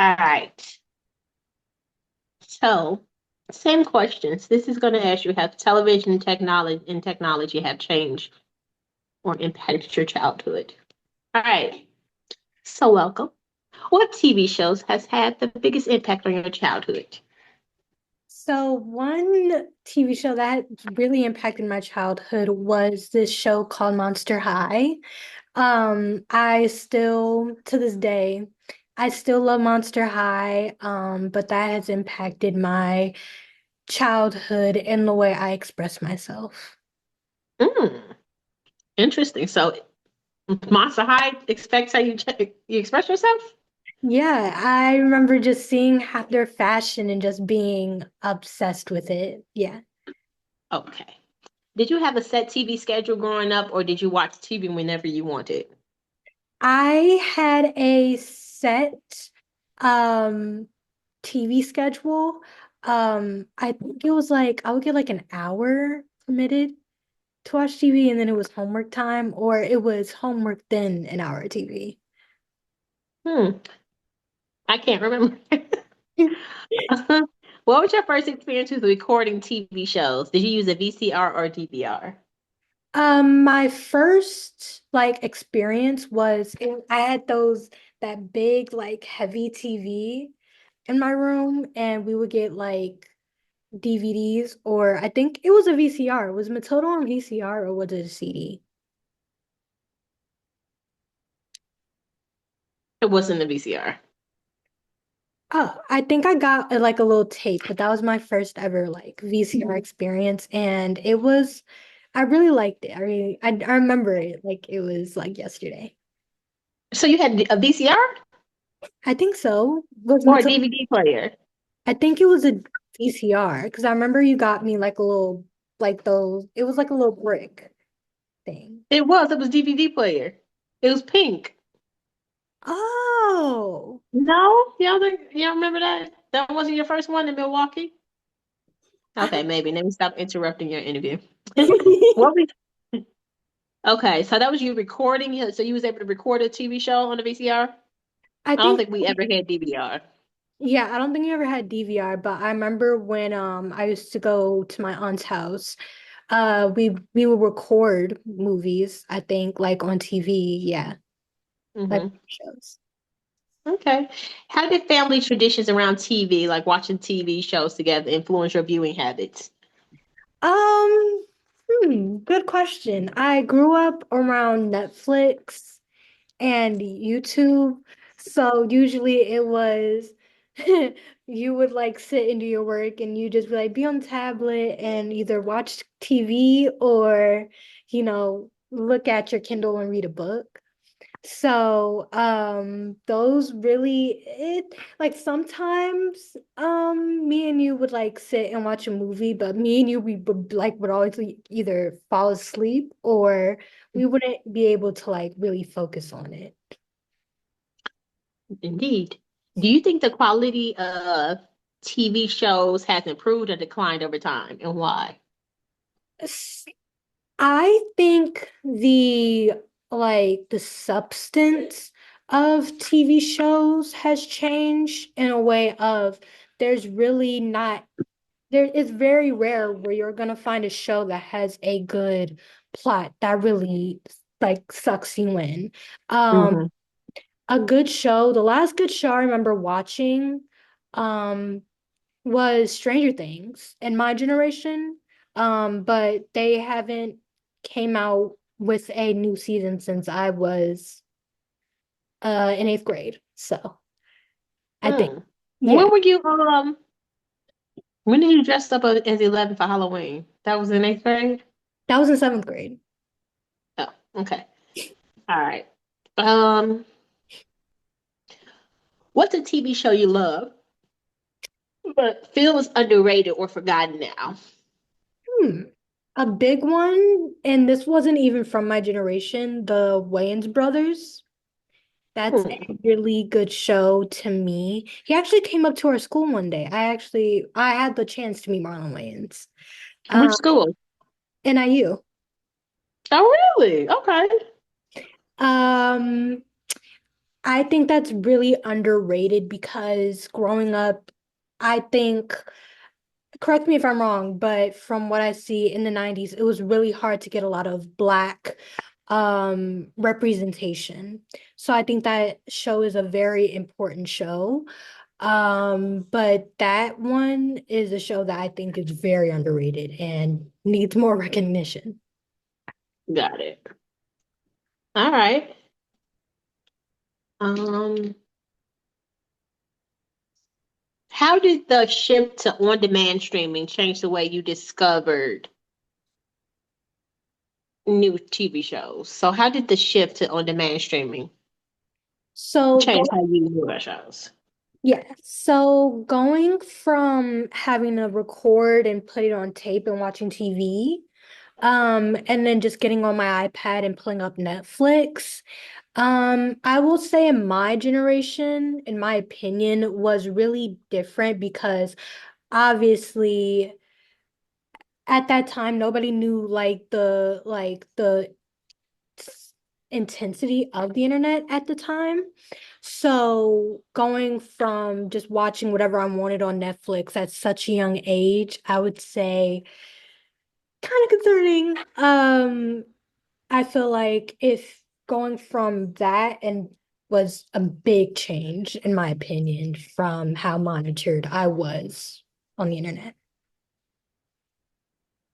All right. So, same questions. This is going to ask you, have television technology have changed or impacted your childhood? All right. So, welcome. What TV shows has had the biggest impact on your childhood? So one TV show that really impacted my childhood was this show called Monster High. I still, to this day, I still love Monster High, but that has impacted my childhood in the way I express myself. Mm, interesting. So, Monster High expects how you express yourself? Yeah, I remember just seeing their fashion and just being obsessed with it. Yeah. Okay. Did you have a set TV schedule growing up, or did you watch TV whenever you wanted? I had a set um TV schedule. I think it was like I would get like an hour permitted to watch TV and then it was homework time or it was homework then an hour of TV. Hmm. I can't remember. What was your first experience with recording TV shows? Did you use a VCR or DVR? My first like experience was I had that big like heavy TV in my room and we would get like DVDs or I think it was a VCR. Was Matilda on VCR or was it a CD? It wasn't a VCR. Oh, I think I got like a little tape, but that was my first ever like VCR experience and I really liked it. I remember it like it was like yesterday. So you had a VCR I think so. Was or a Matilda DVD player? I think it was a VCR because I remember you got me like a little like those it was like a little brick thing. It was. It was DVD player. It was pink. Oh. No, you don't remember that? That wasn't your first one in Milwaukee. I Okay, maybe. Let me stop interrupting your interview. What we? Okay, so that was you recording. So you was able to record a TV show on a VCR. I I don't think think we ever had DVR. yeah, I don't think you ever had DVR, but I remember when I used to go to my aunt's house, we would record movies, I think, like on TV, yeah, like Hmm. shows. Okay. How did family traditions around TV, like watching TV shows together, influence your viewing habits? Um, good question. I grew up around Netflix and YouTube. So usually it was you would like sit and do your work and you just be on the tablet and either watch TV or, look at your Kindle and read a book. So, those really it like sometimes me and you would like sit and watch a movie, but me and you would always either fall asleep or we wouldn't be able to like really focus on it. Indeed. Do you think the quality of TV shows has improved or declined over time, and why? S- I think the substance of TV shows has changed in a way of there's really not there it's very rare where you're gonna find a show that has a good plot that really like sucks you in. Um, Hmm. a good show, the last good show I remember watching, um, was Stranger Things in my generation. But they haven't came out with a new season since I was in eighth grade. So I think, Mm. yeah, When did you dress up as 11 for Halloween? That was in eighth grade? that was in seventh grade. Oh, okay. All right. Um, what's a TV show you love but feel is underrated or forgotten now? Hmm. A big one, and this wasn't even from my generation, the Wayans brothers. That's a Hmm. really good show to me. He actually came up to our school one day. I had the chance to meet Marlon Wayans. Which Um, school? NIU. Oh, really? Okay. Um, I think that's really underrated because growing up, I think, correct me if I'm wrong, but from what I see in the 90s, it was really hard to get a lot of Black representation. So I think that show is a very important show. But that one is a show that I think is very underrated and needs more recognition. Got it. All right. Um, how did the shift to on-demand streaming change the way you discovered new TV shows? So how did the shift to on-demand streaming So change go how you view our shows? Yeah, so going from having to record and put it on tape and watching TV, and then just getting on my iPad and pulling up Netflix, I will say in my generation, in my opinion, was really different because obviously at that time nobody knew like the intensity of the internet at the time. So going from just watching whatever I wanted on Netflix at such a young age, I would say kind of concerning. I feel like if going from that and was a big change, in my opinion, from how monitored I was on the internet.